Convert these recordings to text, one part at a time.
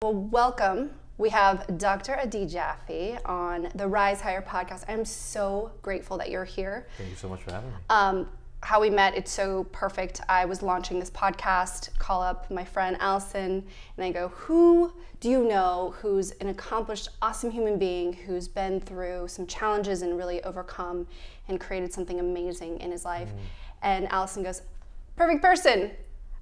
Well, welcome. We have Dr. Adi Jaffe on the Rise Higher podcast. I'm so grateful that you're here. Thank you so much for having me. How we met, it's so perfect. I was launching this podcast, call up my friend Allison, and I go, who do you know who's an accomplished, awesome human being who's been through some challenges and really overcome and created something amazing in his life? And Allison goes, perfect person.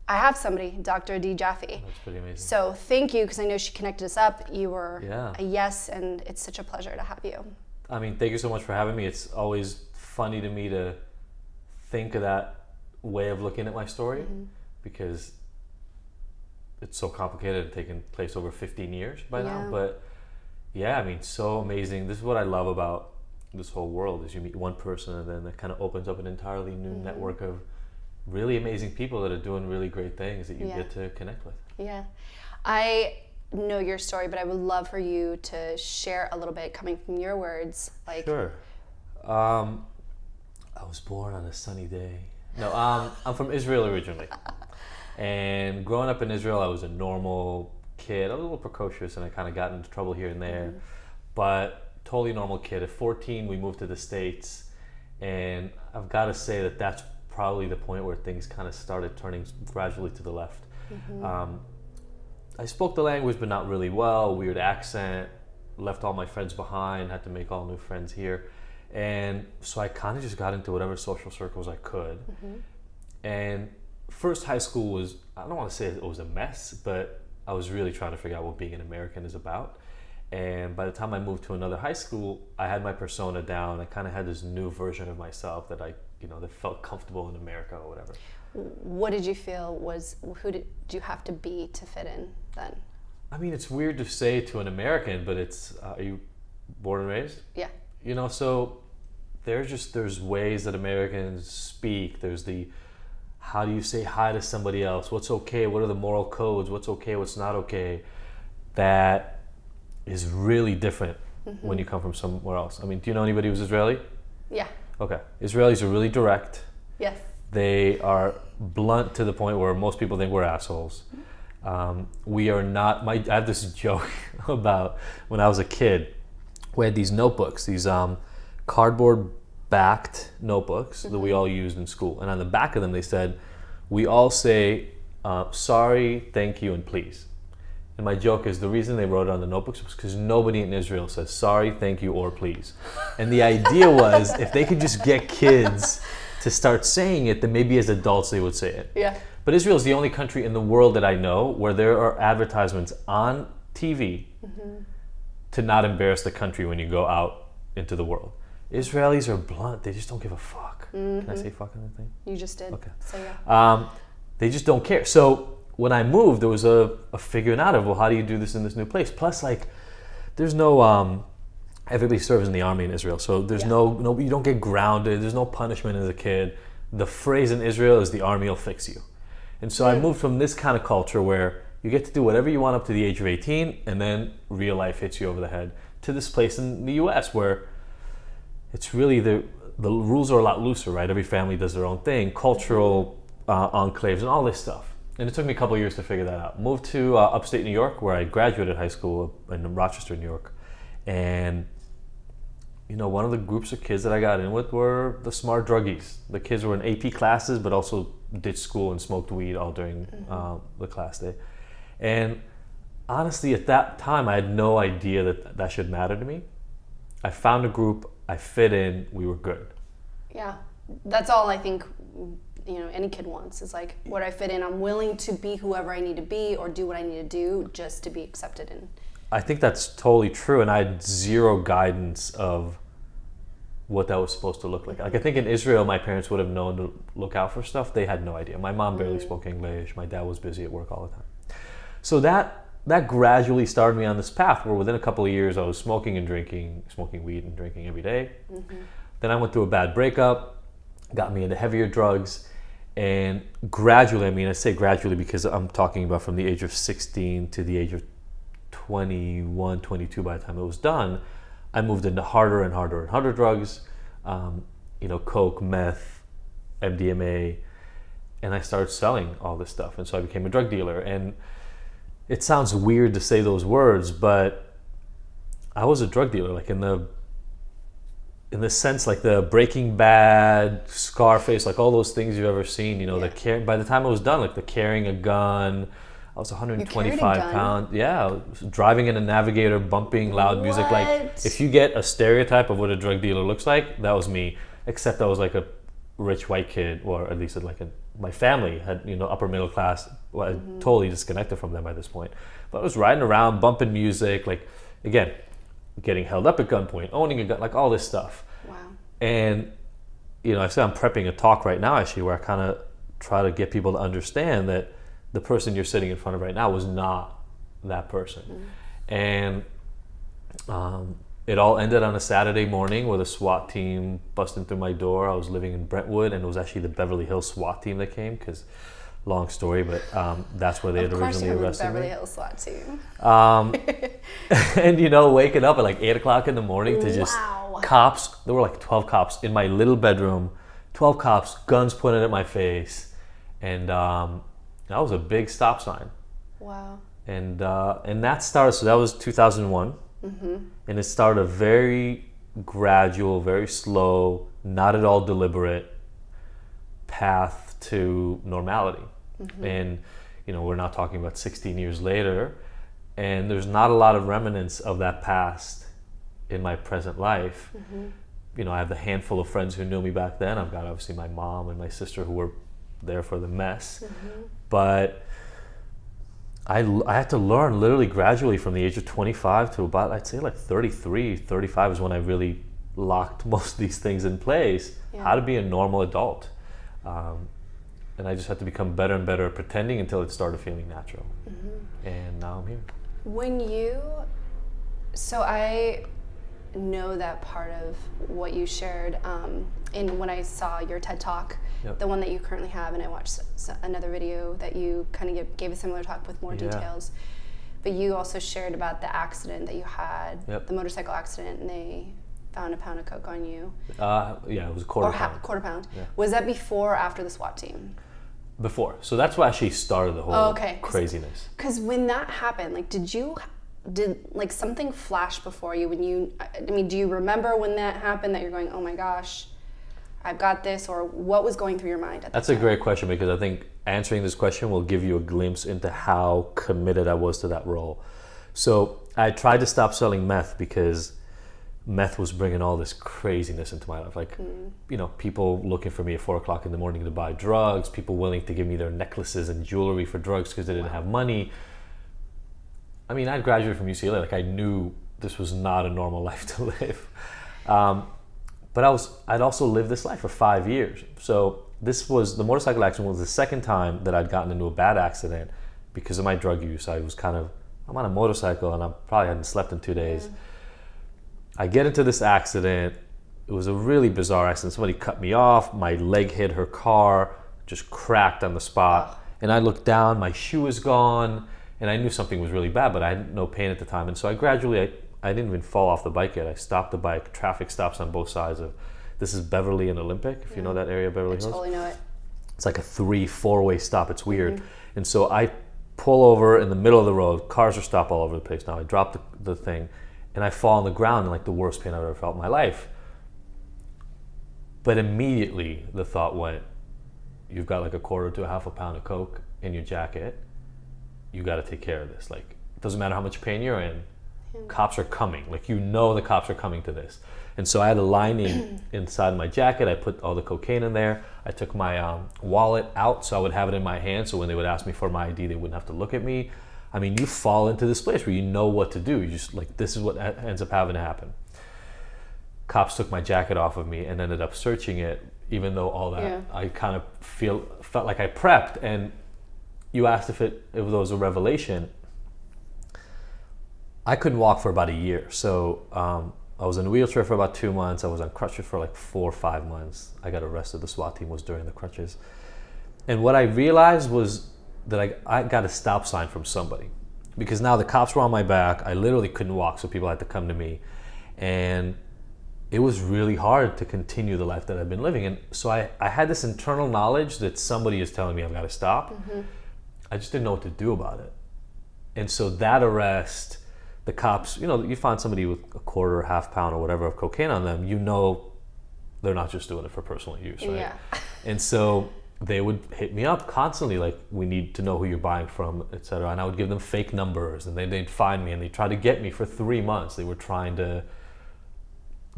I have somebody, Dr. Adi Jaffe. That's pretty amazing. So thank you, because I know she connected us up. You were a yes, and it's such a pleasure to have you. I mean, thank you so much for having me. It's always funny to me to think of that way of looking at my story because it's so complicated and taken place over 15 years by now. But yeah, I mean, so amazing. This is what I love about this whole world is you meet one person and then it kind of opens up an entirely new network of really amazing people that are doing really great things that you get to connect with. Yeah. I know your story, but I would love for you to share a little bit coming from your words. Sure. I was born on a sunny day. No, I'm from Israel originally. And growing up in Israel, I was a normal kid, a little precocious, and I kind of got into trouble here and there. But totally normal kid. At 14, we moved to the States. And I've got to say that that's probably the point where things kind of started turning gradually to the left. I spoke the language, but not really well, weird accent, left all my friends behind, had to make all new friends here. And so I kind of just got into whatever social circles I could. And first high school was, I don't want to say it was a mess, but I was really trying to figure out what being an American is about. And by the time I moved to another high school, I had my persona down. I kind of had this new version of myself that that felt comfortable in America or whatever. What did you feel who did you have to be to fit in then? I mean, it's weird to say to an American, but it's, are you born and raised? Yeah. So there's ways that Americans speak. There's how do you say hi to somebody else? What's okay? What are the moral codes? What's okay? What's not okay? That is really different when you come from somewhere else. I mean, do you know anybody who's Israeli? Yeah. Okay. Israelis are really direct. Yes. They are blunt to the point where most people think we're assholes. We are not. I have this joke about when I was a kid. We had these notebooks, these cardboard-backed notebooks that we all used in school. And on the back of them, they said, we all say sorry, thank you, and please. And my joke is the reason they wrote it on the notebooks was because nobody in Israel says sorry, thank you, or please. And the idea was if they could just get kids to start saying it, then maybe as adults they would say it. Yeah. But Israel is the only country in the world that I know where there are advertisements on TV to not embarrass the country when you go out into the world. Israelis are blunt. They just don't give a fuck. Can I say fuck on the thing? You just did. Okay. So yeah. They just don't care. So when I moved, there was a figuring out of, well, how do you do this in this new place? Plus, there's no, everybody serves in the army in Israel. So there's no, you don't get grounded. There's no punishment as a kid. The phrase in Israel is the army will fix you. And so I moved from this kind of culture where you get to do whatever you want up to the age of 18 and then real life hits you over the head to this place in the US where it's really the rules are a lot looser, right? Every family does their own thing, cultural enclaves and all this stuff. And it took me a couple of years to figure that out. Moved to upstate New York where I graduated high school in Rochester, New York. And one of the groups of kids that I got in with were the smart druggies. The kids were in AP classes, but also ditched school and smoked weed all during the class day. And honestly, at that time, I had no idea that should matter to me. I found a group, I fit in, we were good. Yeah, that's all I think any kid wants is where I fit in. I'm willing to be whoever I need to be or do what I need to do just to be accepted in. I think that's totally true, and I had zero guidance of what that was supposed to look like. I think in Israel, my parents would have known to look out for stuff. They had no idea. My mom barely spoke English. My dad was busy at work all the time. So that gradually started me on this path where within a couple of years, I was smoking weed and drinking every day. Then I went through a bad breakup, got me into heavier drugs, and gradually, I say gradually because I'm talking about from the age of 16 to the age of 21, 22 by the time it was done, I moved into harder and harder and harder drugs, coke, meth, MDMA, and I started selling all this stuff. And so I became a drug dealer. And it sounds weird to say those words, but I was a drug dealer, like in the sense, like the Breaking Bad, Scarface, like all those things you've ever seen, you know, by the time I was done, like the carrying a gun, I was 125 pounds. Yeah, I was driving in a Navigator, bumping loud music. Like, if you get a stereotype of what a drug dealer looks like, that was me. Except I was like a rich white kid, or at least my family had, you know, upper middle class. Well, totally disconnected from them by this point. But I was riding around, bumping music, like, again, getting held up at gunpoint, owning a gun, like all this stuff. Wow. And, you know, I say I'm prepping a talk right now, actually, where I kind of try to get people to understand that the person you're sitting in front of right now was not that person. And it all ended on a Saturday morning with a SWAT team busting through my door. I was living in Brentwood, and it was actually the Beverly Hills SWAT team that came, because long story, but that's where they had originally arrested me. Beverly Hills SWAT team. And, you know, waking up at like 8 o'clock in the morning to just cops. There were like 12 cops in my little bedroom, 12 cops, guns pointed at my face. And that was a big stop sign. Wow. And that started, so that was 2001. And it started a very gradual, very slow, not at all deliberate path to normality. And, you know, we're now talking about 16 years later, and there's not a lot of remnants of that past in my present life. You know, I have the handful of friends who knew me back then. I've got obviously my mom and my sister who were there for the mess. But I had to learn literally gradually from the age of 25 to about, I'd say like 33, 35 is when I really locked most of these things in place, how to be a normal adult. And I just had to become better and better at pretending until it started feeling natural. And now I'm here. So I know that part of what you shared when I saw your TED Talk, the one that you currently have, and I watched another video that you kind of gave a similar talk with more details. But you also shared about the accident that you had, the motorcycle accident, and they found a pound of coke on you. Yeah, it was a quarter pound. Quarter pound. Yeah. Was that before or after the SWAT team? Before. So that's what actually started the whole craziness. Because when that happened, like, did like something flash before you when you, I mean, do you remember when that happened, that you're going, oh my gosh, I've got this, or what was going through your mind at that time? That's a great question, because I think answering this question will give you a glimpse into how committed I was to that role. So I tried to stop selling meth because meth was bringing all this craziness into my life. Like, you know, people looking for me at 4 o'clock in the morning to buy drugs, people willing to give me their necklaces and jewelry for drugs because they didn't have money. I mean, I graduated from UCLA. Like, I knew this was not a normal life to live. But I'd also lived this life for 5 years. So the motorcycle accident was the second time that I'd gotten into a bad accident because of my drug use. I'm on a motorcycle and I probably hadn't slept in 2 days. I get into this accident. It was a really bizarre accident. Somebody cut me off. My leg hit her car, just cracked on the spot. And I looked down, my shoe was gone, and I knew something was really bad, but I had no pain at the time. And so I didn't even fall off the bike yet. I stopped the bike. Traffic stops on both sides of, this is Beverly and Olympic, if you know that area, Beverly Hills. I totally know it. It's like a 3-4-way stop. It's weird. And so I pull over in the middle of the road. Cars are stopped all over the place now. I drop the thing, and I fall on the ground in like the worst pain I've ever felt in my life. But immediately the thought went, you've got like a quarter to a half a pound of coke in your jacket. You got to take care of this. Like, it doesn't matter how much pain you're in. Cops are coming. Like, you know the cops are coming to this. And so I had a lining inside my jacket. I put all the cocaine in there. I took my wallet out so I would have it in my hand, so when they would ask me for my ID, they wouldn't have to look at me. I mean, you fall into this place where you know what to do. You just, like, this is what ends up having to happen. Cops took my jacket off of me and ended up searching it, even though all that, I kind of felt like I prepped. And you asked if it was a revelation. I couldn't walk for about a year. So I was in a wheelchair for about 2 months. I was on crutches for like 4 or 5 months. I got arrested. The SWAT team was during the crutches. And what I realized was that I got a stop sign from somebody, because now the cops were on my back. I literally couldn't walk, so people had to come to me. And it was really hard to continue the life that I've been living. And so I had this internal knowledge that somebody is telling me I've got to stop. I just didn't know what to do about it. And so that arrest, the cops, you find somebody with a quarter or half pound or whatever of cocaine on them, they're not just doing it for personal use, right? Yeah. And so they would hit me up constantly, like, we need to know who you're buying from, etc. And I would give them fake numbers, and then they'd find me, and they'd try to get me for 3 months. They were trying to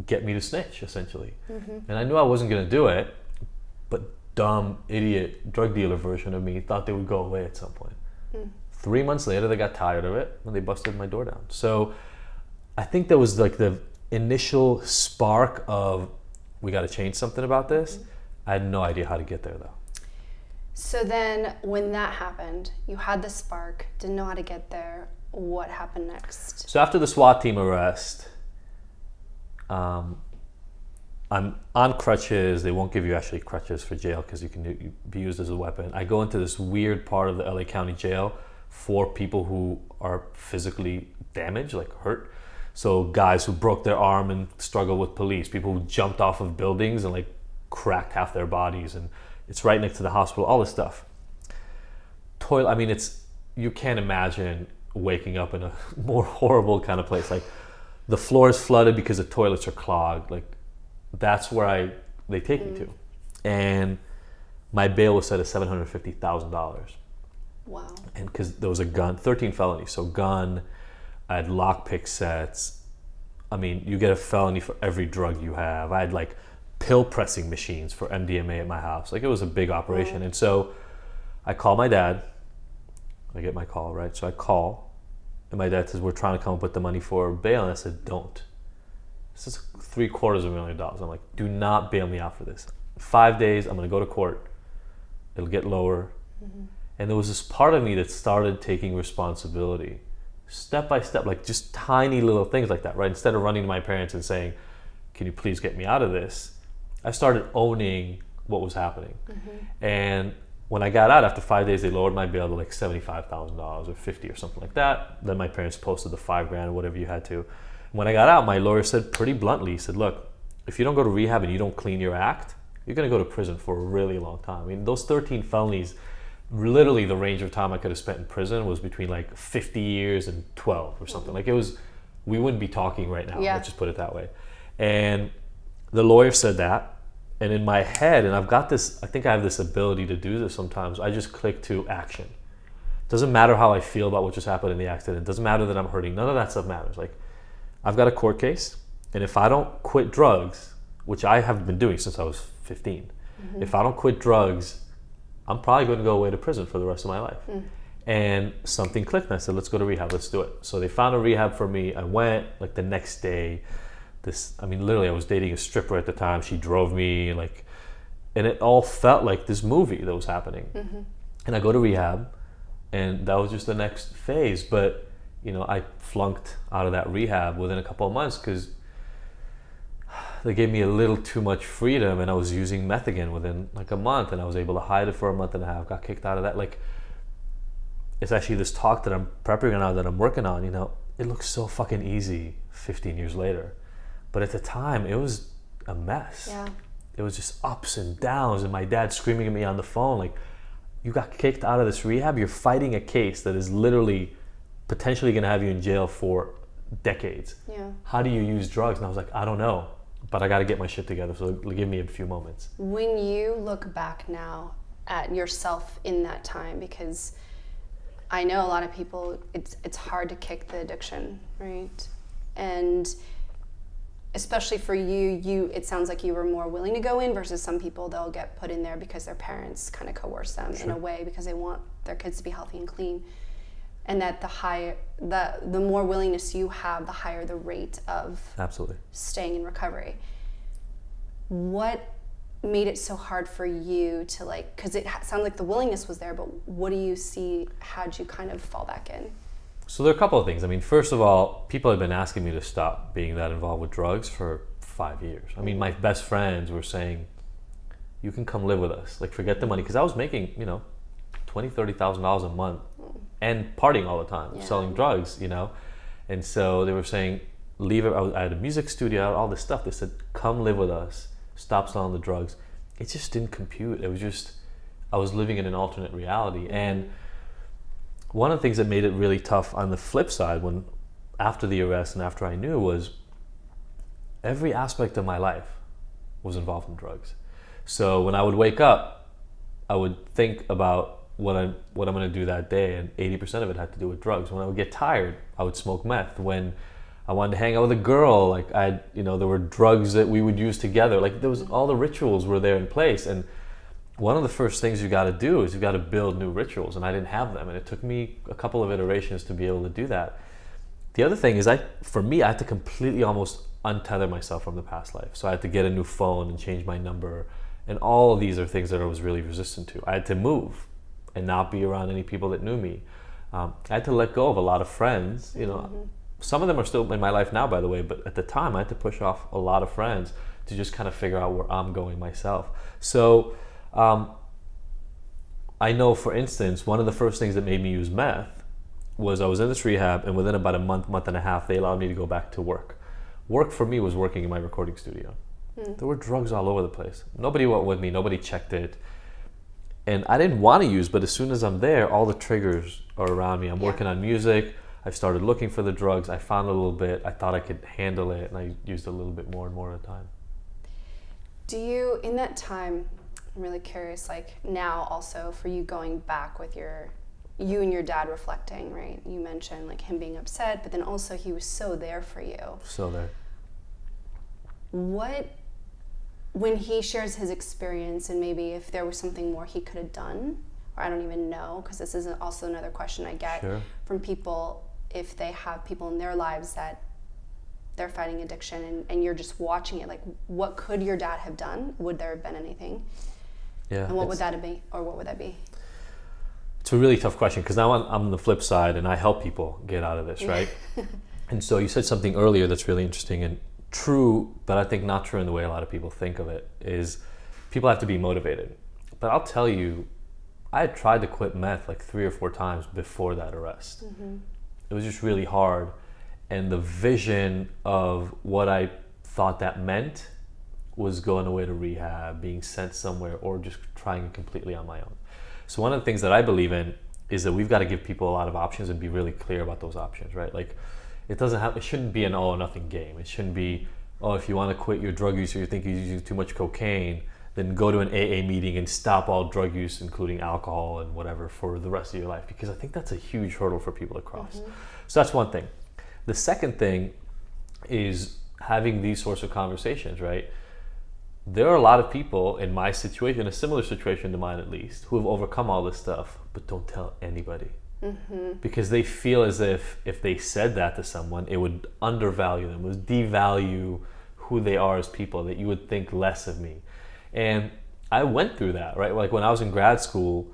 get me to snitch, essentially. And I knew I wasn't going to do it, but dumb, idiot, drug dealer version of me thought they would go away at some point. 3 months later, they got tired of it, and they busted my door down. So I think there was like the initial spark of, we got to change something about this. I had no idea how to get there, though. So then when that happened, you had the spark, didn't know how to get there. What happened next? So after the SWAT team arrest, I'm on crutches. They won't give you actually crutches for jail because you can be used as a weapon. I go into this weird part of the LA County jail for people who are physically damaged, like hurt. So guys who broke their arm and struggle with police, people who jumped off of buildings and like cracked half their bodies, and it's right next to the hospital, all this stuff. You can't imagine waking up in a more horrible kind of place. Like, the floor is flooded because the toilets are clogged. Like, that's where they take me to. And my bail was set at $750,000. Wow. And because there was a gun, 13 felonies. So gun, I had lockpick sets. You get a felony for every drug you have. I had like pill pressing machines for MDMA at my house. Like, it was a big operation. And so I call my dad. I get my call, right? So I call, and my dad says, we're trying to come up with the money for bail. And I said, don't. This is $750,000. I'm like, do not bail me out for this. 5 days, I'm going to go to court. It'll get lower. And there was this part of me that started taking responsibility, step by step, like just tiny little things like that, right? Instead of running to my parents and saying, can you please get me out of this? I started owning what was happening. And when I got out after 5 days, they lowered my bail to like $75,000 or $50,000 or something like that. Then my parents posted the $5,000 or whatever you had to. When I got out, my lawyer said pretty bluntly, he said, look, if you don't go to rehab and you don't clean your act, you're going to go to prison for a really long time. Those 13 felonies, literally the range of time I could have spent in prison was between like 50 years and 12 or something. Like, we wouldn't be talking right now. Let's just put it that way. And the lawyer said that. And in my head, and I think I have this ability to do this sometimes, I just click to action. Doesn't matter how I feel about what just happened in the accident. Doesn't matter that I'm hurting. None of that stuff matters. Like, I've got a court case, and if I don't quit drugs, which I have been doing since I was 15, if I don't quit drugs, I'm probably going to go away to prison for the rest of my life. And something clicked, and I said, let's go to rehab, let's do it. So they found a rehab for me. I went like the next day. Literally, I was dating a stripper at the time. She drove me, and it all felt like this movie that was happening. And I go to rehab, and that was just the next phase. But, I flunked out of that rehab within a couple of months because they gave me a little too much freedom, and I was using meth again within like a month, and I was able to hide it for a month and a half, got kicked out of that. Like, it's actually this talk that I'm prepping on, that I'm working on, it looks so fucking easy 15 years later. But at the time, it was a mess. Yeah. It was just ups and downs, and my dad screaming at me on the phone, like, you got kicked out of this rehab, you're fighting a case that is literally potentially gonna have you in jail for decades. Yeah. How do you use drugs? And I was like, I don't know, but I gotta get my shit together, so give me a few moments. When you look back now at yourself in that time, because I know a lot of people, it's hard to kick the addiction, right? And especially for you, it sounds like you were more willing to go in versus some people, they'll get put in there because their parents kind of coerce them in a way because they want their kids to be healthy and clean. And that the more willingness you have, the higher the rate of Absolutely staying in recovery. What made it so hard for you to because it sounded like the willingness was there, but what do you see, how'd you kind of fall back in? So there are a couple of things. First of all, people have been asking me to stop being that involved with drugs for 5 years. My best friends were saying, you can come live with us. Like, forget the money. Because I was making, $20,000, $30,000 a month and partying all the time, selling drugs, And so they were saying, leave it. I had a music studio, all this stuff. They said, come live with us. Stop selling the drugs. It just didn't compute. It was just, I was living in an alternate reality. And one of the things that made it really tough on the flip side, when after the arrest and after I knew, was every aspect of my life was involved in drugs. So when I would wake up, I would think about what I'm going to do that day, and 80% of it had to do with drugs. When I would get tired, I would smoke meth. When I wanted to hang out with a girl, like there were drugs that we would use together. Like there was all the rituals were there in place. And one of the first things you got to do is you got to build new rituals, and I didn't have them. And it took me a couple of iterations to be able to do that. The other thing is for me, I had to completely almost untether myself from the past life. So I had to get a new phone and change my number. And all of these are things that I was really resistant to. I had to move and not be around any people that knew me. I had to let go of a lot of friends. Some of them are still in my life now, by the way, but at the time I had to push off a lot of friends to just kind of figure out where I'm going myself. So I know, for instance, one of the first things that made me use meth was I was in this rehab, and within about a month and a half, they allowed me to go back to work. Work for me was working in my recording studio. There were drugs all over the place. Nobody went with me, nobody checked it. And I didn't want to use, but as soon as I'm there, all the triggers are around me. I'm working on music. I started looking for the drugs. I found a little bit. I thought I could handle it, and I used a little bit more and more at a time. Do you, in that time, I'm really curious, like now also for you going back with you and your dad reflecting, right? You mentioned like him being upset, but then also he was so there for you. So there. When he shares his experience, and maybe if there was something more he could have done, or I don't even know, because this is also another question I get from people, if they have people in their lives that they're fighting addiction and you're just watching it, like what could your dad have done? Would there have been anything? Yeah. And what would that be, or what would that be? It's a really tough question, because now I'm on the flip side and I help people get out of this, right? And so you said something earlier that's really interesting and true, but I think not true in the way a lot of people think of it, is people have to be motivated. But I'll tell you, I had tried to quit meth like 3 or 4 times before that arrest. It was just really hard. And the vision of what I thought that meant was going away to rehab, being sent somewhere, or just trying it completely on my own. So one of the things that I believe in is that we've got to give people a lot of options and be really clear about those options, right? Like it shouldn't be an all or nothing game. It shouldn't be, if you want to quit your drug use or you think you're using too much cocaine, then go to an AA meeting and stop all drug use, including alcohol and whatever, for the rest of your life, because I think that's a huge hurdle for people to cross. So that's one thing. The second thing is having these sorts of conversations, right? There are a lot of people in my situation, a similar situation to mine at least, who have overcome all this stuff, but don't tell anybody. Because they feel as if they said that to someone, it would undervalue them, it would devalue who they are as people, that you would think less of me. And I went through that, right? Like when I was in grad school,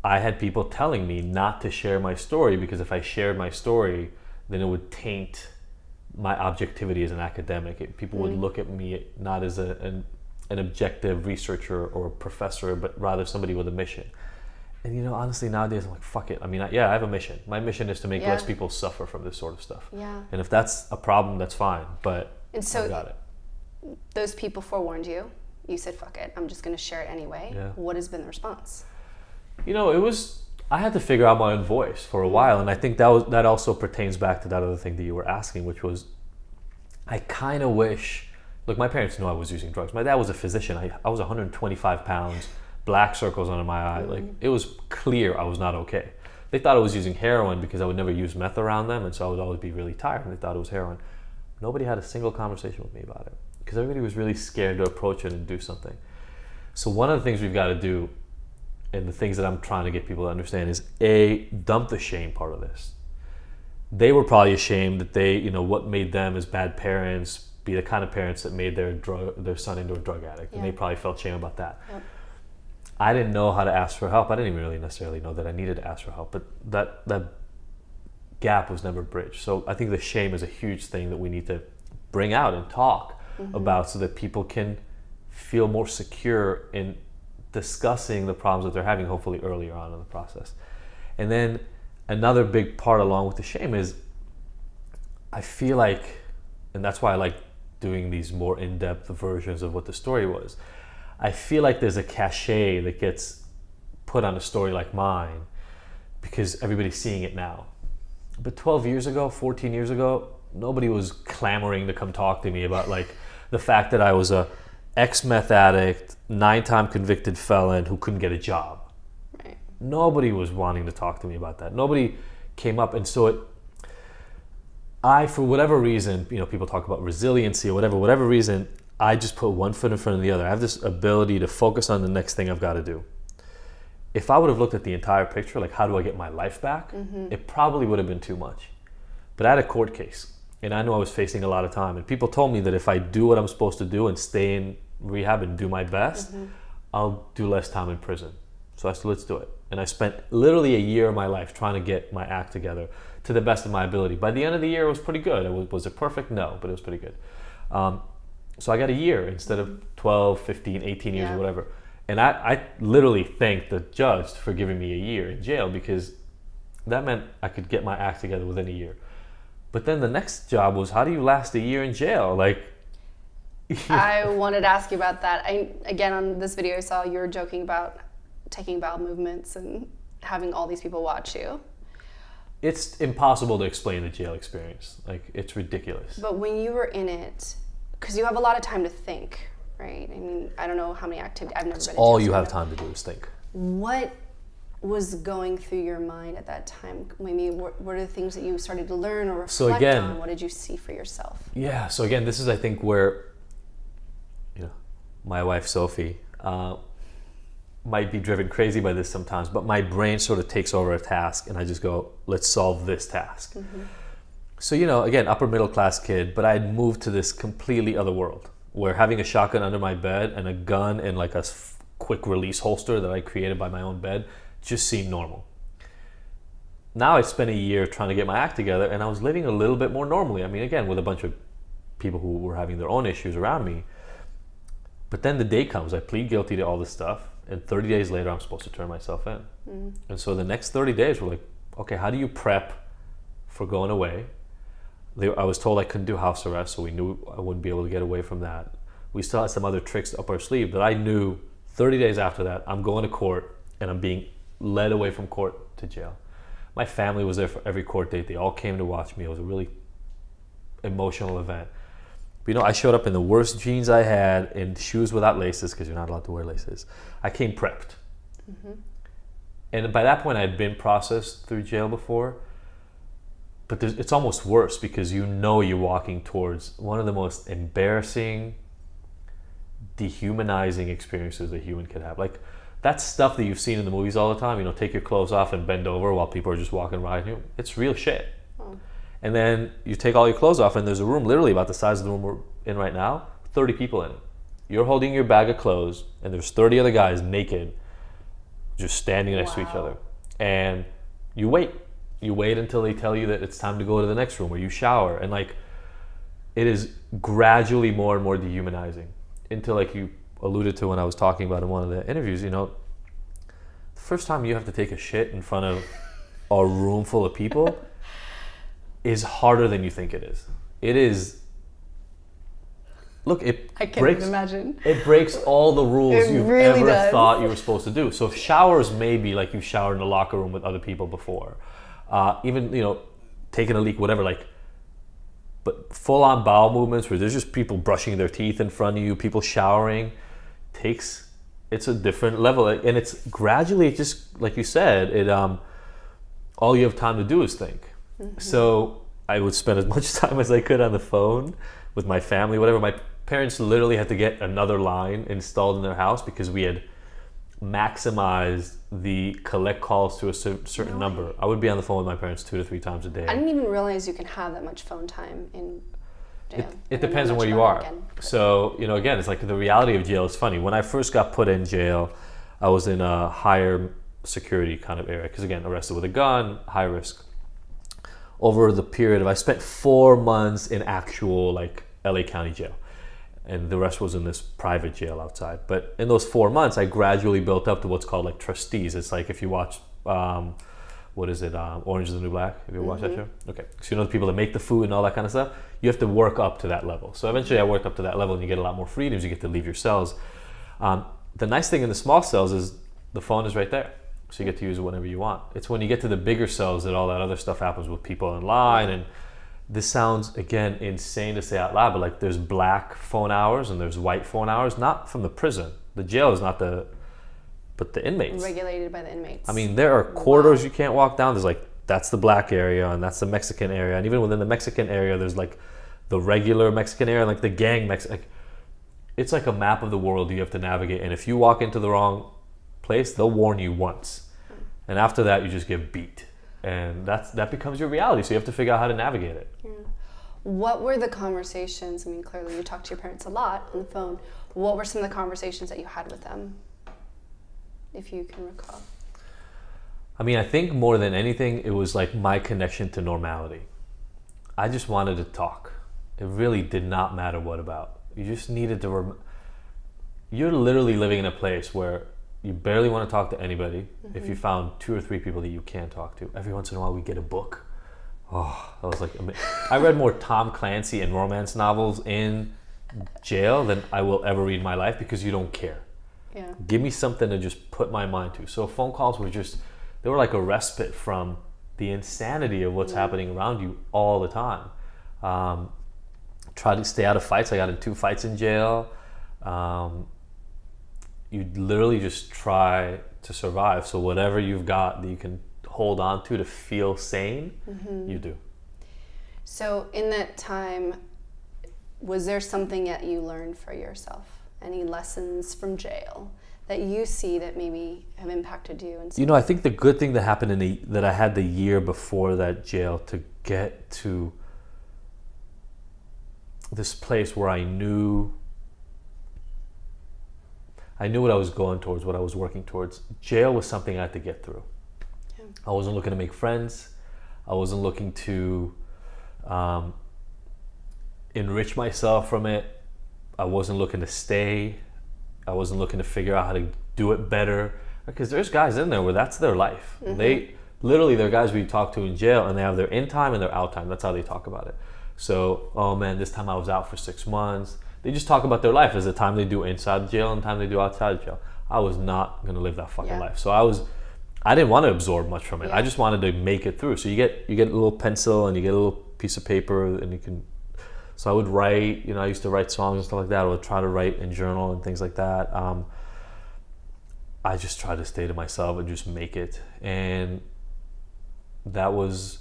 I had people telling me not to share my story, because if I shared my story, then it would taint my objectivity as an academic. People would look at me not as an objective researcher or professor, but rather somebody with a mission. And honestly, nowadays I'm like, fuck it. I mean, I have a mission. My mission is to make less people suffer from this sort of stuff. Yeah. And if that's a problem, that's fine. But I got it. Those people forewarned you. You said, fuck it. I'm just going to share it anyway. Yeah. What has been the response? I had to figure out my own voice for a while. And I think that also pertains back to that other thing that you were asking, which was, I kind of wish, look, my parents knew I was using drugs. My dad was a physician. I was 125 pounds. Black circles under my eye. Like it was clear I was not okay. They thought I was using heroin because I would never use meth around them, and so I would always be really tired, and they thought it was heroin. Nobody had a single conversation with me about it because everybody was really scared to approach it and do something. So one of the things we've got to do, and the things that I'm trying to get people to understand, is dump the shame part of this. They were probably ashamed that they, what made them as bad parents be the kind of parents that made their son into a drug addict, and they probably felt shame about that. Yep. I didn't know how to ask for help. I didn't even really necessarily know that I needed to ask for help, but that gap was never bridged. So I think the shame is a huge thing that we need to bring out and talk about, so that people can feel more secure in discussing the problems that they're having, hopefully earlier on in the process. And then another big part along with the shame is, I feel like, and that's why I like doing these more in-depth versions of what the story was, I feel like there's a cachet that gets put on a story like mine because everybody's seeing it now. But 12 years ago, 14 years ago, nobody was clamoring to come talk to me about like the fact that I was a ex-meth addict, 9-time convicted felon who couldn't get a job. Right. Nobody was wanting to talk to me about that. Nobody came up, and so for whatever reason, people talk about resiliency or whatever reason, I just put one foot in front of the other. I have this ability to focus on the next thing I've got to do. If I would have looked at the entire picture, like how do I get my life back, it probably would have been too much. But I had a court case, and I knew I was facing a lot of time. And people told me that if I do what I'm supposed to do and stay in rehab and do my best, I'll do less time in prison. So I said, let's do it. And I spent literally a year of my life trying to get my act together to the best of my ability. By the end of the year, it was pretty good. Was it perfect? No, but it was pretty good. So I got a year instead of 12, 15, 18 years or whatever. And I literally thanked the judge for giving me a year in jail, because that meant I could get my act together within a year. But then the next job was, how do you last a year in jail? Like, I wanted to ask you about that. Again, on this video, I saw you were joking about taking bowel movements and having all these people watch you. It's impossible to explain the jail experience. Like, it's ridiculous. But when you were in it, because you have a lot of time to think, right? I mean, I don't know how many activities, I've never been in jail. All you have time to do is think. What was going through your mind at that time? Maybe what are the things that you started to learn or reflect on? What did you see for yourself? Yeah, so again, this is, I think, where my wife Sophie might be driven crazy by this sometimes, but my brain sort of takes over a task and I just go, let's solve this task. So, again, upper middle class kid, but I had moved to this completely other world where having a shotgun under my bed and a gun and like a quick release holster that I created by my own bed just seemed normal. Now I spent a year trying to get my act together, and I was living a little bit more normally. I mean, again, with a bunch of people who were having their own issues around me. But then the day comes, I plead guilty to all this stuff, and 30 days later, I'm supposed to turn myself in. And so the next 30 days were like, okay, how do you prep for going away? I was told I couldn't do house arrest, so we knew I wouldn't be able to get away from that. We still had some other tricks up our sleeve that I knew 30 days after that, I'm going to court, and I'm being led away from court to jail. My family was there for every court date. They all came to watch me. It was a really emotional event. But, I showed up in the worst jeans I had, in shoes without laces, because you're not allowed to wear laces. I came prepped. And by that point, I had been processed through jail before. But it's almost worse, because you're walking towards one of the most embarrassing, dehumanizing experiences a human could have. Like, that's stuff that you've seen in the movies all the time. Take your clothes off and bend over while people are just walking by you. It's real shit. And then you take all your clothes off, and there's a room literally about the size of the room we're in right now, 30 people in it. You're holding your bag of clothes, and there's 30 other guys naked, just standing next to each other. And you wait. You wait until they tell you that it's time to go to the next room, where you shower. And like, it is gradually more and more dehumanizing, until, like you alluded to when I was talking about in one of the interviews, the first time you have to take a shit in front of a room full of people is harder than you think it is. It is. Look, I can't even imagine. It breaks all the rules you've really ever thought you were supposed to do. So showers may be like you showered in the locker room with other people before. Even, taking a leak, whatever, like, but full-on bowel movements where there's just people brushing their teeth in front of you, people showering, it's a different level. And it's gradually, just like you said, all you have time to do is think. So I would spend as much time as I could on the phone with my family, whatever. My parents literally had to get another line installed in their house because we had maximized the collect calls to a certain number. I would be on the phone with my parents 2 to 3 times a day. I didn't even realize you can have that much phone time in jail. It depends on where you are. So, again, it's like the reality of jail is funny. When I first got put in jail, I was in a higher security kind of area because, again, arrested with a gun, high risk. Over the period of, I spent 4 months in actual like LA County jail, and the rest was in this private jail outside. But in those 4 months, I gradually built up to what's called like trustees. It's like if you watch, Orange is the New Black? Have you ever watched that show? Okay, so the people that make the food and all that kind of stuff, you have to work up to that level. So eventually I worked up to that level, and you get a lot more freedoms. You get to leave your cells. The nice thing in the small cells is the phone is right there. so you get to use it whenever you want. It's when you get to the bigger cells that all that other stuff happens with people in line. And this sounds, again, insane to say out loud, but like there's black phone hours and there's white phone hours, not from the prison. The jail is not but the inmates. Regulated by the inmates. I mean, there are corridors you can't walk down. There's like, that's the black area and that's the Mexican area. And even within the Mexican area, there's like the regular Mexican area and like the gang like, it's like a map of the world you have to navigate. And if you walk into the wrong place, they'll warn you once. And after that, you just get beat. And that becomes your reality. So you have to figure out how to navigate it. Yeah. What were the conversations? I mean, clearly you talked to your parents a lot on the phone. What were some of the conversations that you had with them, if you can recall? I mean, I think more than anything, it was like my connection to normality. I just wanted to talk. It really did not matter what about. You just needed to... You're literally living in a place where you barely want to talk to anybody. Mm-hmm. If you found 2 or 3 people that you can talk to. Every once in a while we get a book. Oh, that was like... I read more Tom Clancy and romance novels in jail than I will ever read in my life because you don't care. Yeah. Give me something to just put my mind to. So phone calls were just... They were like a respite from the insanity of what's happening around you all the time. Try to stay out of fights. I got in 2 fights in jail. You literally just try to survive. So whatever you've got that you can hold on to feel sane, you do. So in that time, was there something that you learned for yourself? Any lessons from jail that you see that maybe have impacted you? You know, I think the good thing that happened that I had the year before that jail to get to this place where I knew what I was going towards, what I was working towards. Jail was something I had to get through. Yeah. I wasn't looking to make friends. I wasn't looking to enrich myself from it. I wasn't looking to stay. I wasn't looking to figure out how to do it better. Because there's guys in there where that's their life. Mm-hmm. They're guys we talk to in jail and they have their in time and their out time. That's how they talk about it. So, oh man, this time I was out for 6 months. They just talk about their life as the time they do inside jail and the time they do outside jail. I was not going to live that fucking life. So I didn't want to absorb much from it. I just wanted to make it through. So you get a little pencil and you get a little piece of paper and you can... So I would write, I used to write songs and stuff like that. I would try to write and journal and things like that. I just tried to stay to myself and just make it. And that was...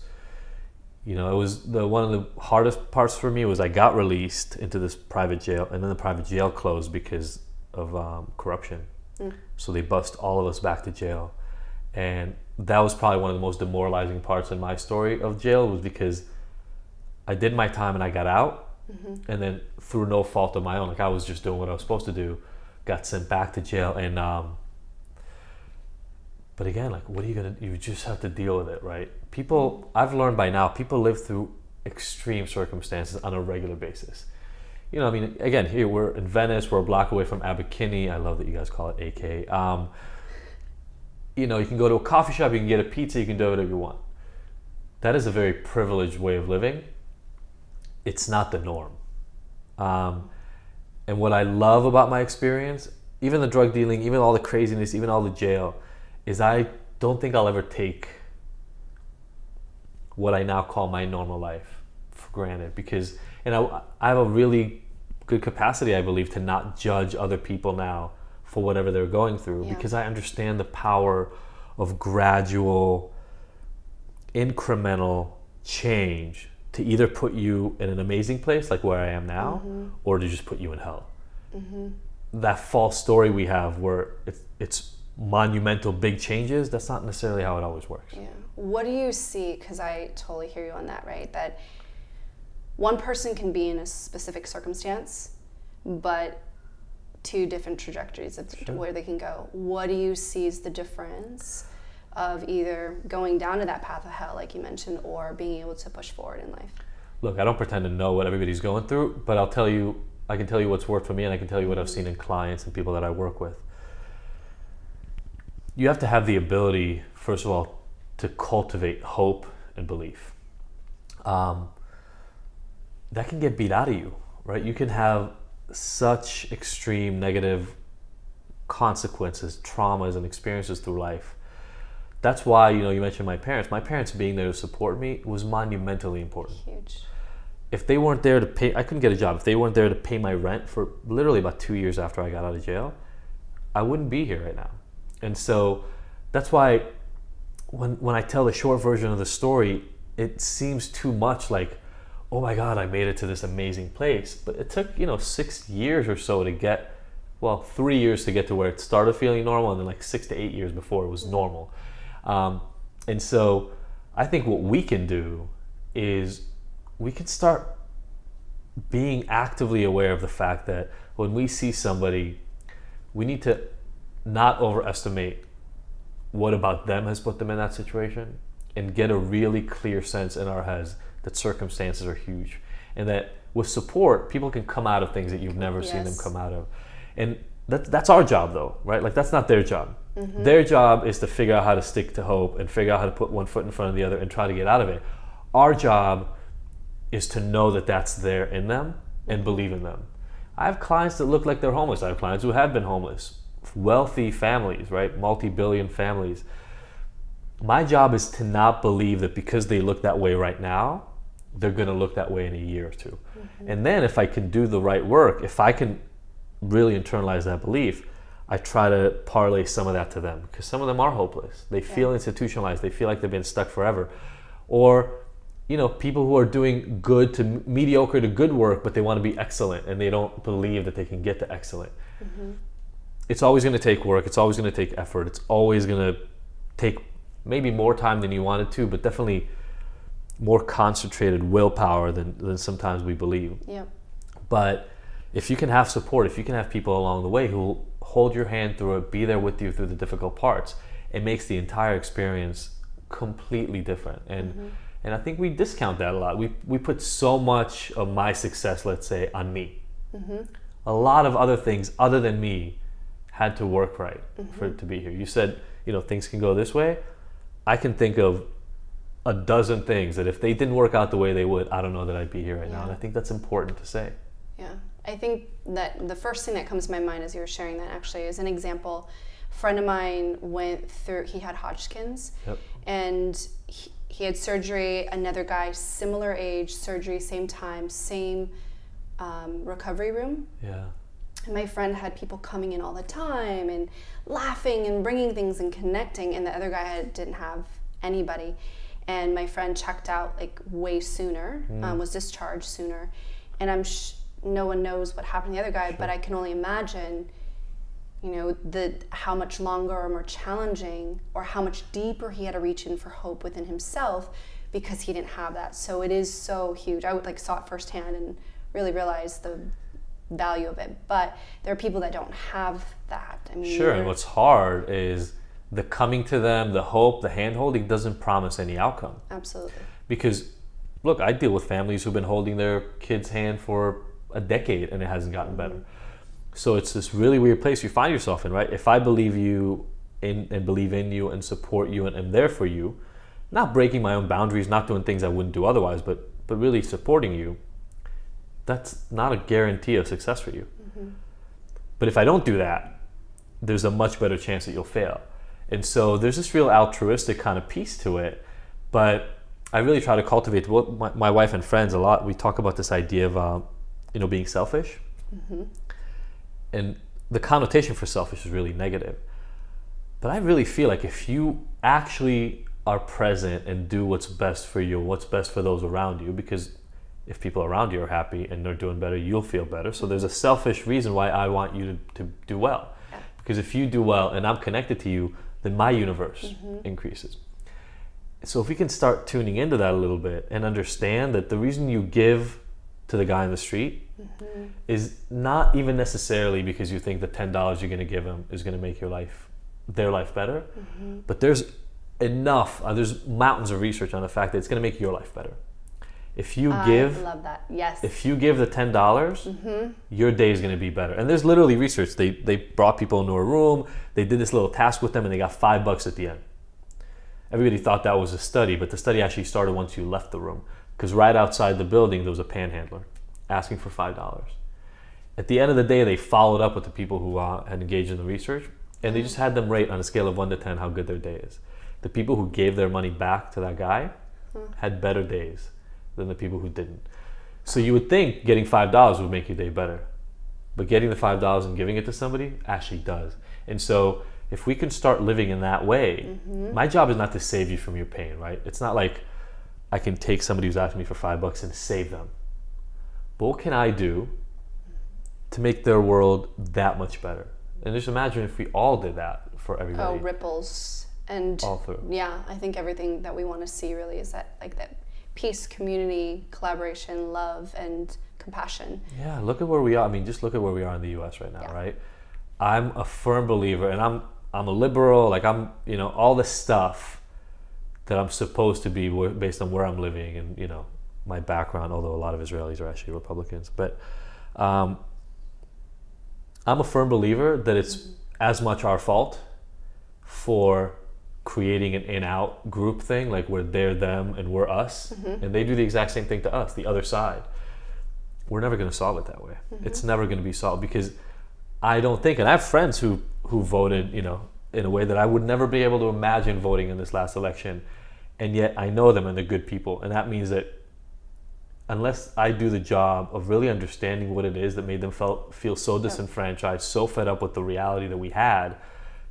it was one of the hardest parts for me was I got released into this private jail, and then the private jail closed because of corruption. So they bussed all of us back to jail, and that was probably one of the most demoralizing parts in my story of jail was because I did my time and I got out, and then through no fault of my own, like I was just doing what I was supposed to do, got sent back to jail, and but again, like, what are you gonna? You just have to deal with it, right? People, I've learned by now, people live through extreme circumstances on a regular basis. I mean, again, here we're in Venice, we're a block away from Abercrombie. I love that you guys call it AK. You can go to a coffee shop, you can get a pizza, you can do whatever you want. That is a very privileged way of living. It's not the norm. And what I love about my experience, even the drug dealing, even all the craziness, even all the jail, is I don't think I'll ever take what I now call my normal life for granted, because I have a really good capacity, I believe, to not judge other people now for whatever they're going through, because I understand the power of gradual, incremental change to either put you in an amazing place like where I am now, or to just put you in hell. That false story we have where it's monumental big changes, that's not necessarily how it always works. Yeah. What do you see, because I totally hear you on that, right? That one person can be in a specific circumstance, but 2 different trajectories of where they can go. What do you see as the difference of either going down to that path of hell, like you mentioned, or being able to push forward in life? Look, I don't pretend to know what everybody's going through, but I can tell you what's worked for me, and I can tell you what I've seen in clients and people that I work with. You have to have the ability, first of all, to cultivate hope and belief. That can get beat out of you, right? You can have such extreme negative consequences, traumas, and experiences through life that's why, you mentioned my parents. My parents being there to support me was monumentally important. Huge. If they weren't there to pay, I couldn't get a job. If they weren't there to pay my rent for literally about 2 years after I got out of jail, I wouldn't be here right now. And so that's why when I tell the short version of the story, it seems too much like, oh my God, I made it to this amazing place. But it took, 6 years or so to get, 3 years to get to where it started feeling normal, and then like 6 to 8 years before it was normal. And so I think what we can do is we can start being actively aware of the fact that when we see somebody, we need to not overestimate what about them has put them in that situation, and get a really clear sense in our heads that circumstances are huge, and that with support, people can come out of things that you've never seen them come out of. And that's our job though, right? Like that's not their job. Mm-hmm. Their job is to figure out how to stick to hope and figure out how to put one foot in front of the other and try to get out of it. Our job is to know that that's there in them and believe in them. I have clients that look like they're homeless. I have clients who have been homeless. Wealthy families, right? Multi-billion families. My job is to not believe that because they look that way right now, they're going to look that way in a year or two. Mm-hmm. And then if I can do the right work, if I can really internalize that belief, I try to parlay some of that to them, because some of them are hopeless. They feel institutionalized. They feel like they've been stuck forever. Or people who are doing good to mediocre to good work, but they want to be excellent and they don't believe that they can get to excellent. Mm-hmm. It's always going to take work. It's always going to take effort. It's always going to take maybe more time than you wanted to, but definitely more concentrated willpower than sometimes we believe. Yep. But if you can have support, if you can have people along the way who will hold your hand through it, be there with you through the difficult parts, it makes the entire experience completely different. And I think we discount that a lot. We put so much of my success, let's say, on me. Mm-hmm. A lot of other things other than me had to work right for it to be here. You said, things can go this way. I can think of a dozen things that if they didn't work out the way they would, I don't know that I'd be here right now. And I think that's important to say. Yeah. I think that the first thing that comes to my mind as you were sharing that actually is an example. A friend of mine he had Hodgkin's. Yep. And he had surgery. Another guy, similar age, surgery, same time, same recovery room. Yeah. And my friend had people coming in all the time and laughing and bringing things and connecting, and the other guy didn't have anybody. And my friend checked out like way sooner, was discharged sooner. And no one knows what happened to the other guy, but I can only imagine, how much longer or more challenging or how much deeper he had to reach in for hope within himself because he didn't have that. So it is so huge. I saw it firsthand and really realized the value of it. But there are people that don't have that. Sure, and what's hard is the coming to them, the hope, the hand-holding doesn't promise any outcome. Absolutely. Because, look, I deal with families who've been holding their kid's hand for a decade and it hasn't gotten better. So it's this really weird place you find yourself in, right? If I believe you and believe in you and support you and am there for you, not breaking my own boundaries, not doing things I wouldn't do otherwise, but really supporting you, that's not a guarantee of success for you. Mm-hmm. But if I don't do that, there's a much better chance that you'll fail. And so there's this real altruistic kind of piece to it, but I really try to cultivate my wife and friends a lot. We talk about this idea of being selfish. Mm-hmm. And the connotation for selfish is really negative. But I really feel like if you actually are present and do what's best for you, what's best for those around you, because if people around you are happy and they're doing better, you'll feel better. So there's a selfish reason why I want you to do well. Because if you do well and I'm connected to you, then my universe increases. So if we can start tuning into that a little bit and understand that the reason you give to the guy in the street is not even necessarily because you think the $10 you're going to give him is going to make their life better, but there's mountains of research on the fact that it's going to make your life better. If you give, I love that. Yes. If you give the $10, your day is going to be better. And there's literally research. They brought people into a room, they did this little task with them, and they got $5 at the end. Everybody thought that was a study, but the study actually started once you left the room, because right outside the building there was a panhandler asking for $5. At the end of the day, they followed up with the people who had engaged in the research, and they just had them rate on a scale of 1 to 10 how good their day is. the people who gave their money back to that guy had better days than the people who didn't. So you would think getting $5 would make your day better, but getting the $5 and giving it to somebody actually does. And so if we can start living in that way, my job is not to save you from your pain, right? It's not like I can take somebody who's asking me for $5 and save them. But what can I do to make their world that much better? And just imagine if we all did that for everybody. Oh, ripples. And all through. Yeah, I think everything that we want to see really is that, like, that peace, community, collaboration, love, and compassion. Yeah, look at where we are. I mean, just look at where we are in the US right now, Yeah. right? I'm a firm believer, and I'm a liberal, like I'm, all the stuff that I'm supposed to be based on where I'm living and, my background, although a lot of Israelis are actually Republicans. But I'm a firm believer that it's as much our fault for creating an in-out group thing, like where they're them and we're us, and they do the exact same thing to us, the other side. We're never going to solve it that way. It's never going to be solved, because I don't think, and I have friends who voted, in a way that I would never be able to imagine voting in this last election, and yet I know them and they're good people. And that means that unless I do the job of really understanding what it is that made them feel so disenfranchised, so fed up with the reality that we had,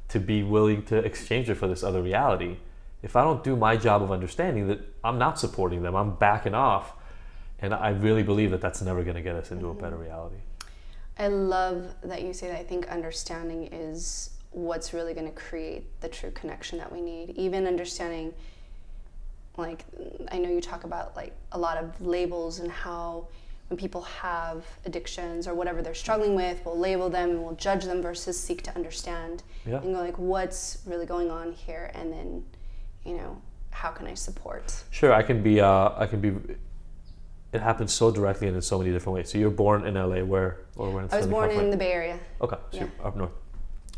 to be willing to exchange it for this other reality, if I don't do my job of understanding that, I'm not supporting them, I'm backing off. And I really believe that that's never going to get us into a better reality. I love that you say that. I think understanding is what's really going to create the true connection that we need. Even understanding, like, I know you talk about, like, a lot of labels and how when people have addictions or whatever they're struggling with, we'll label them and we'll judge them versus seek to understand and go, like, what's really going on here, and then, how can I support? Sure, I can be. It happens so directly and in so many different ways. So you're born in LA, where in I was born in the Bay Area. Okay, so you're up north.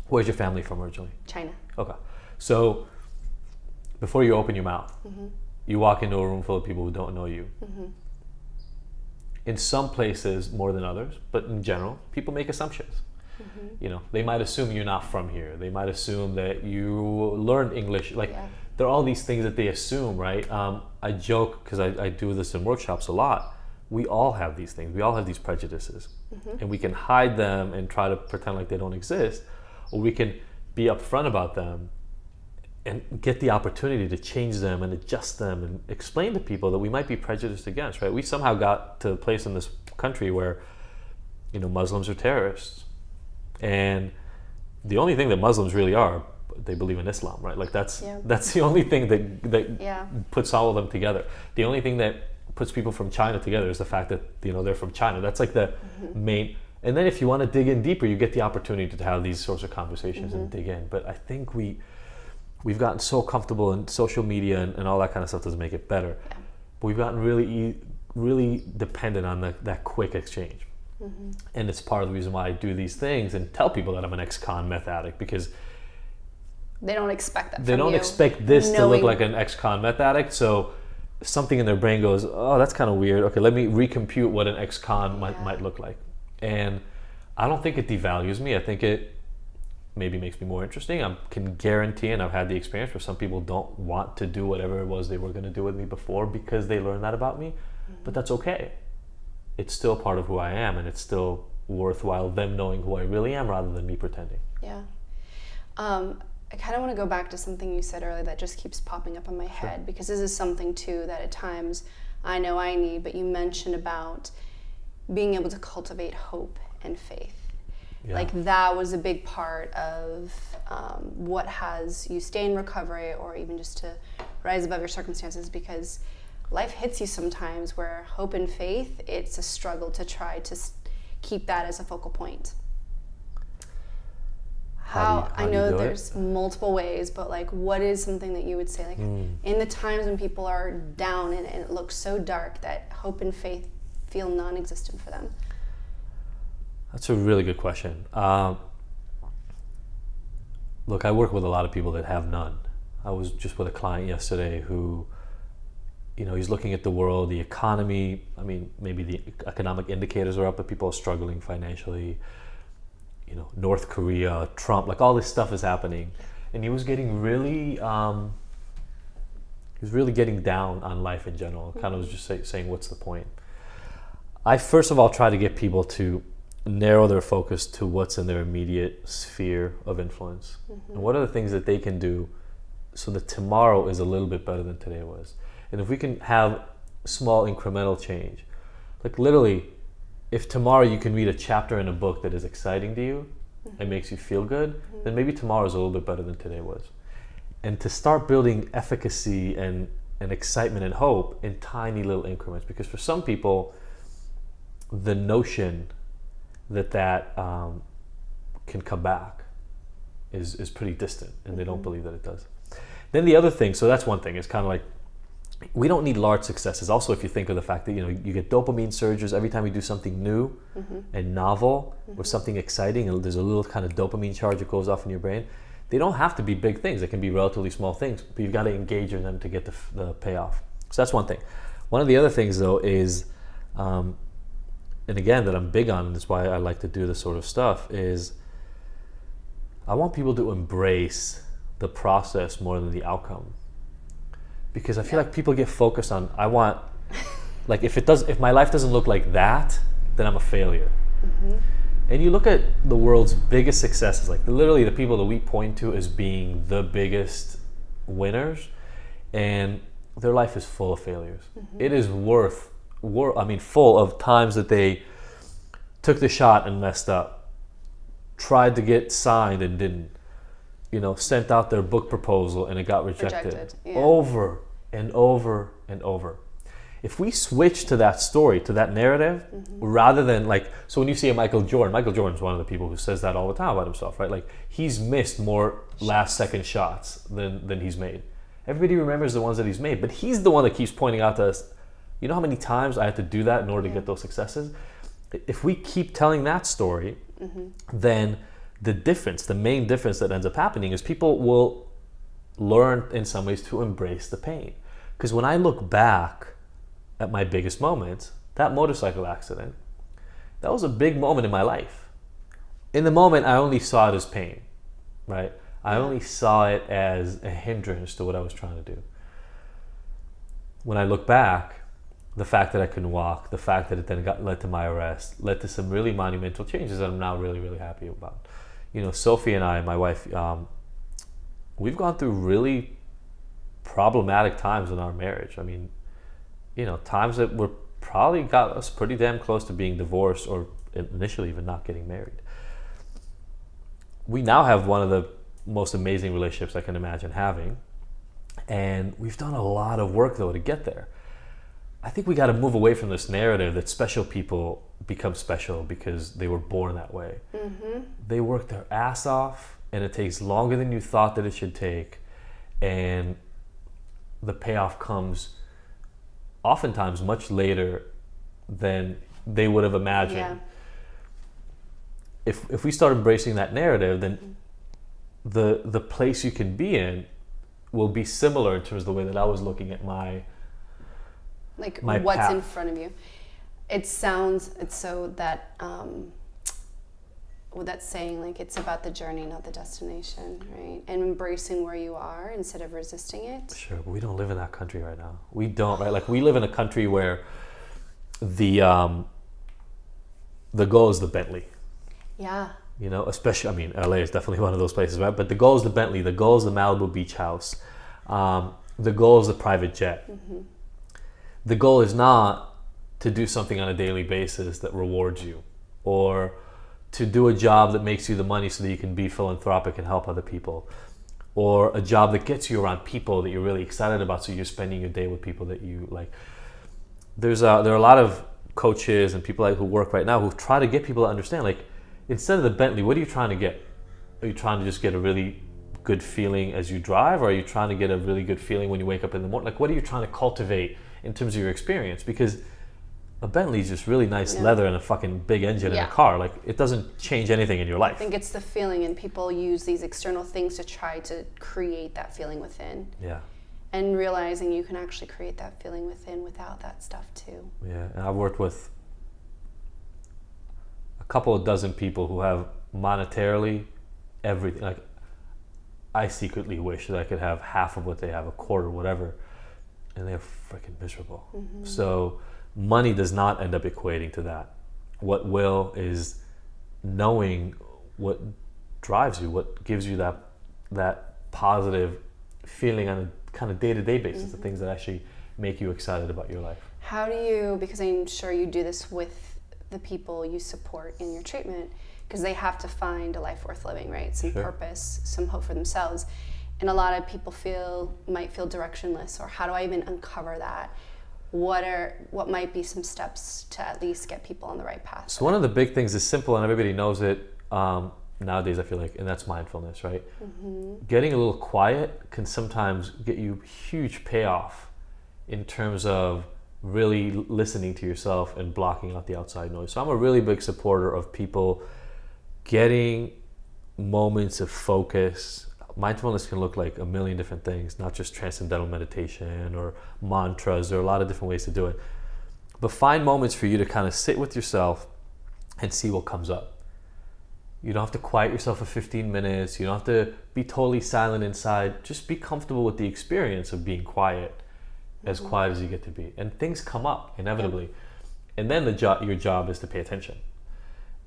Where's your family from originally? China. Okay, so before you open your mouth, you walk into a room full of people who don't know you. In some places more than others, but in general, people make assumptions. They might assume you're not from here. They might assume that you learned English. There are all these things that they assume, right? I joke, because I do this in workshops a lot. We all have these things. We all have these prejudices. And we can hide them and try to pretend like they don't exist, or we can be upfront about them and get the opportunity to change them and adjust them and explain to people that we might be prejudiced against, right? We somehow got to a place in this country where, Muslims are terrorists. And the only thing that Muslims really are, they believe in Islam, right? Like that's the only thing that puts all of them together. The only thing that puts people from China together is the fact that they're from China. That's like the main. And then if you want to dig in deeper, you get the opportunity to have these sorts of conversations and dig in. But I think we've gotten so comfortable in social media and all that kind of stuff doesn't make it better. But we've gotten really dependent on that quick exchange. And it's part of the reason why I do these things and tell people that I'm an ex-con meth addict, because they don't expect that. They don't expect this to look like an ex-con meth addict. So something in their brain goes, oh, that's kind of weird. Okay, let me recompute what an ex-con might look like. And I don't think it devalues me. I think it maybe makes me more interesting. I can guarantee, and I've had the experience where some people don't want to do whatever it was they were going to do with me before because they learned that about me. But that's okay. It's still part of who I am, and it's still worthwhile them knowing who I really am rather than me pretending. Yeah. I kind of want to go back to something you said earlier that just keeps popping up in my head, because this is something too that at times I know I need, but you mentioned about being able to cultivate hope and faith. Like that was a big part of what has you stay in recovery, or even just to rise above your circumstances, because life hits you sometimes where hope and faith, it's a struggle to try to keep that as a focal point. I know there's multiple ways, but like, what is something that you would say, like in the times when people are down and it looks so dark that hope and faith feel non-existent for them? That's a really good question. Look, I work with a lot of people that have none. I was just with a client yesterday who, he's looking at the world, the economy. I mean, maybe the economic indicators are up, but people are struggling financially. North Korea, Trump, like all this stuff is happening. And he was getting really was really getting down on life in general. Kind of was just saying, what's the point? I first of all try to get people to narrow their focus to what's in their immediate sphere of influence. And what are the things that they can do so that tomorrow is a little bit better than today was. And if we can have small incremental change, like literally, if tomorrow you can read a chapter in a book that is exciting to you and makes you feel good, then maybe tomorrow is a little bit better than today was. And to start building efficacy and excitement and hope in tiny little increments, because for some people, the notion that can come back is pretty distant, and they don't believe that it does. Then the other thing, so that's one thing, it's kind of like, we don't need large successes. Also, if you think of the fact that, you know, you get dopamine surges every time you do something new and novel or something exciting, and there's a little kind of dopamine charge that goes off in your brain. They don't have to be big things. They can be relatively small things, but you've got to engage in them to get the payoff. So that's one thing. One of the other things, though, is, and again, that I'm big on, and that's why I like to do this sort of stuff, is I want people to embrace the process more than the outcome. Because I feel like people get focused on, I want, like if my life doesn't look like that, then I'm a failure. And you look at the world's biggest successes, like literally the people that we point to as being the biggest winners, and their life is full of failures. It is full of times that they took the shot and messed up, tried to get signed and didn't, you know, sent out their book proposal and it got rejected. Yeah. Over and over and over. If we switch to that story, to that narrative, rather than like, so when you see a Michael Jordan's one of the people who says that all the time about himself, right? Like, he's missed more last second shots than he's made. Everybody remembers the ones that he's made, but he's the one that keeps pointing out to us, you know how many times I had to do that in order to get those successes? If we keep telling that story, then the main difference that ends up happening is people will learn in some ways to embrace the pain. Because when I look back at my biggest moments, that motorcycle accident, that was a big moment in my life. In the moment, I only saw it as pain, right? I only saw it as a hindrance to what I was trying to do. When I look back, the fact that I couldn't walk, the fact that it then led to my arrest, led to some really monumental changes that I'm now really, really happy about. You know, Sophie and I, my wife, we've gone through really problematic times in our marriage. I mean, you know, times that were probably got us pretty damn close to being divorced or initially even not getting married. We now have one of the most amazing relationships I can imagine having. And we've done a lot of work, though, to get there. I think we got to move away from this narrative that special people become special because they were born that way. They work their ass off, and it takes longer than you thought that it should take, and the payoff comes oftentimes much later than they would have imagined. Yeah. If we start embracing that narrative, then the place you can be in will be similar in terms of the way that I was looking at my what's path in front of you. It's so that with that saying, like, it's about the journey, not the destination, right? And embracing where you are instead of resisting it. Sure, but we don't live in that country right now. We don't, right? Like, we live in a country where the goal is the Bentley. Yeah. You know, especially, I mean, LA is definitely one of those places, right? But the goal is the Bentley, the goal is the Malibu beach house, the goal is the private jet. The goal is not to do something on a daily basis that rewards you, or to do a job that makes you the money so that you can be philanthropic and help other people, or a job that gets you around people that you're really excited about, so you're spending your day with people that you like. There are a lot of coaches and people who work right now who try to get people to understand, like, instead of the Bentley, what are you trying to get? Are you trying to just get a really good feeling as you drive, or are you trying to get a really good feeling when you wake up in the morning? Like, what are you trying to cultivate in terms of your experience? Because a Bentley is just really nice leather and a fucking big engine in a car. Like, it doesn't change anything in your life. I think it's the feeling, and people use these external things to try to create that feeling within. Yeah. And realizing you can actually create that feeling within without that stuff too. Yeah, and I've worked with a couple of dozen people who have monetarily everything. Like, I secretly wish that I could have half of what they have, a quarter, whatever, and they're freaking miserable. So money does not end up equating to that. What will is knowing what drives you, what gives you that positive feeling on a kind of day-to-day basis, the things that actually make you excited about your life. How do you, because I'm sure you do this with the people you support in your treatment, because they have to find a life worth living, right? Some purpose, some hope for themselves. And a lot of people might feel directionless, or how do I even uncover that? What might be some steps to at least get people on the right path? So one of the big things is simple, and everybody knows it nowadays, I feel like, and that's mindfulness, right? Getting a little quiet can sometimes get you huge payoff in terms of really listening to yourself and blocking out the outside noise. So I'm a really big supporter of people getting moments of focus. Mindfulness can look like a million different things, not just transcendental meditation or mantras. There are a lot of different ways to do it. But find moments for you to kind of sit with yourself and see what comes up. You don't have to quiet yourself for 15 minutes. You don't have to be totally silent inside. Just be comfortable with the experience of being quiet, as quiet as you get to be. And things come up inevitably. And then your job is to pay attention.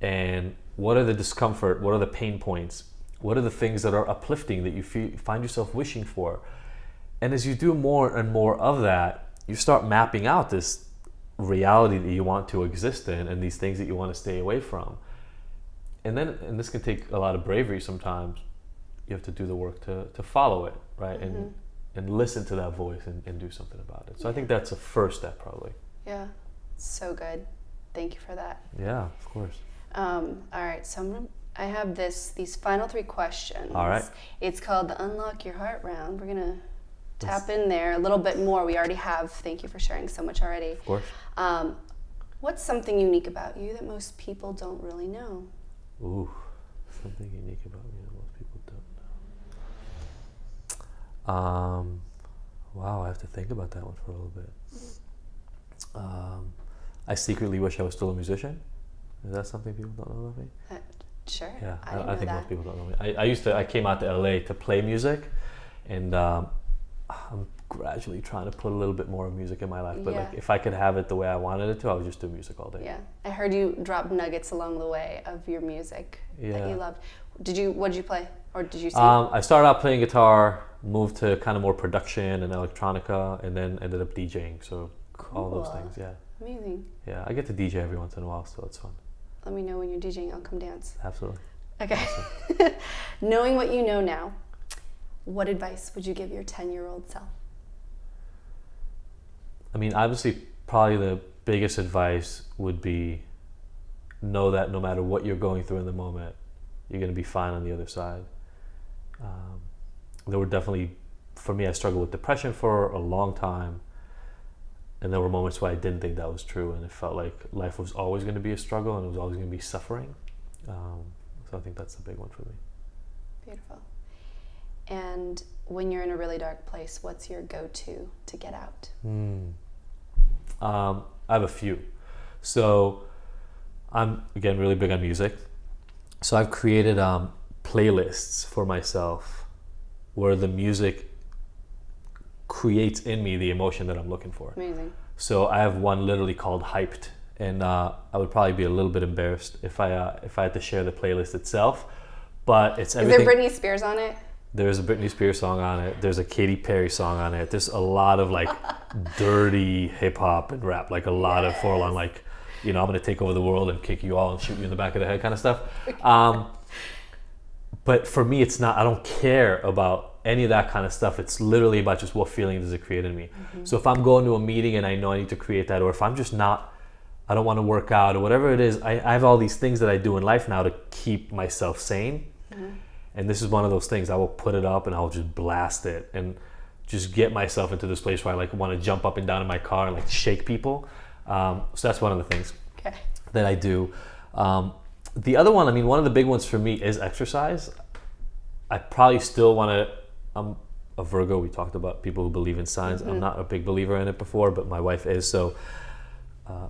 And what are the discomfort? What are the pain points? What are the things that are uplifting that you find yourself wishing for? And as you do more and more of that, you start mapping out this reality that you want to exist in and these things that you want to stay away from. And this can take a lot of bravery sometimes. You have to do the work to follow it, right? And listen to that voice and do something about it. So I think that's a first step, probably. Yeah, so good. Thank you for that. Yeah, of course. All right, so I have these final 3 questions. All right. It's called the Unlock Your Heart round. We're gonna tap in there a little bit more. We already have. Thank you for sharing so much already. Of course. What's something unique about you that most people don't really know? Ooh, something unique about me that most people don't know. Wow, I have to think about that one for a little bit. I secretly wish I was still a musician. Is that something people don't know about me? Sure. Yeah, I think most people don't know me. I came out to LA to play music, and I'm gradually trying to put a little bit more of music in my life. But like, if I could have it the way I wanted it to, I would just do music all day. Yeah, I heard you drop nuggets along the way of your music that you loved. What did you play, or did you sing? I started out playing guitar, moved to kind of more production and electronica, and then ended up DJing. So all those things, yeah. Amazing. Yeah, I get to DJ every once in a while, so it's fun. Let me know when you're DJing. I'll come dance. Absolutely. Okay. Awesome. Knowing what you know now, what advice would you give your 10-year-old self? I mean, obviously, probably the biggest advice would be know that no matter what you're going through in the moment, you're going to be fine on the other side. There were definitely, for me, I struggled with depression for a long time. And there were moments where I didn't think that was true, and it felt like life was always going to be a struggle and it was always going to be suffering. So I think that's the big one for me. Beautiful. And when you're in a really dark place, what's your go-to to get out? I have a few. So I'm, again, really big on music. So I've created playlists for myself where the music creates in me the emotion that I'm looking for. Amazing. So I have one literally called Hyped, and I would probably be a little bit embarrassed if I had to share the playlist itself, but it's everything. Is there Britney Spears on it? There's a Britney Spears song on it. There's a Katy Perry song on it. There's a lot of like dirty hip hop and rap, like a lot of full-on like, I'm gonna take over the world and kick you all and shoot you in the back of the head kind of stuff. But for me, it's not. I don't care about any of that kind of stuff. It's literally about just what feeling does it create in me. So if I'm going to a meeting and I know I need to create that, or if I'm just not, I don't want to work out or whatever it is, I have all these things that I do in life now to keep myself sane. And this is one of those things. I will put it up and I'll just blast it and just get myself into this place where I like want to jump up and down in my car and like shake people. So that's one of the things that I do. The other one, I mean, one of the big ones for me is exercise. I probably still want to, I'm a Virgo. We talked about people who believe in signs. I'm not a big believer in it before, but my wife is. So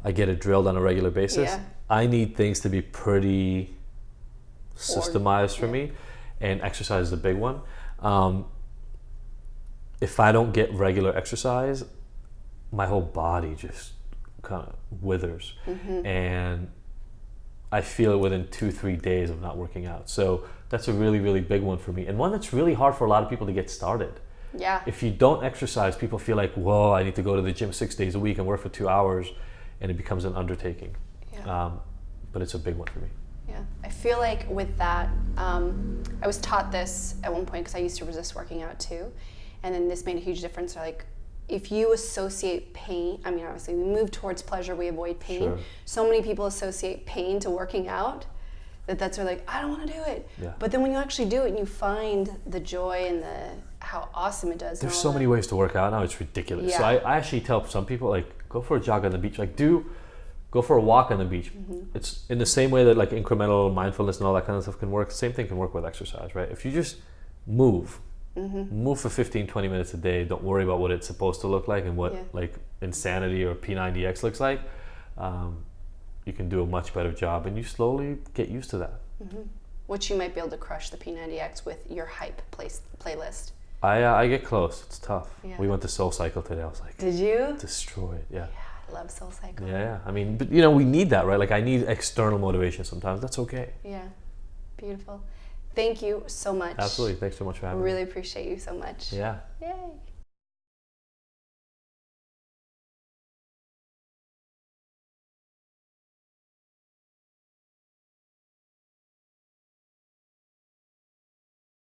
I get it drilled on a regular basis. Yeah. I need things to be pretty systemized for me, and exercise is a big one. If I don't get regular exercise, my whole body just kind of withers. And I feel it within 2-3 days of not working out. So that's a really, really big one for me, and one that's really hard for a lot of people to get started. Yeah. If you don't exercise, people feel like, whoa, I need to go to the gym 6 days a week and work for 2 hours, and it becomes an undertaking. Yeah. But it's a big one for me. Yeah, I feel like with that, I was taught this at one point because I used to resist working out too, and then this made a huge difference. Like, if you associate pain, I mean, obviously we move towards pleasure, we avoid pain. Sure. So many people associate pain to working out, that's like, I don't want to do it. Yeah. But then when you actually do it and you find the joy and how awesome it does. There's so many ways to work out now, it's ridiculous. Yeah. So I actually tell some people, like, go for a jog on the beach. Like, go for a walk on the beach. It's in the same way that like incremental mindfulness and all that kind of stuff can work. Same thing can work with exercise, right? If you just move for 15-20 minutes a day, don't worry about what it's supposed to look like and what like insanity or P90X looks like, you can do a much better job, and you slowly get used to that. Which you might be able to crush the P90X with your hype playlist. I get close. It's tough. Yeah. We went to Soul Cycle today. I was like, did you? Destroyed. Yeah. I love Soul Cycle. Yeah. I mean, but you know, we need that, right? Like, I need external motivation sometimes. That's okay. Yeah. Beautiful. Thank you so much. Absolutely. Thanks so much for having me. Really appreciate you so much. Yeah. Yay.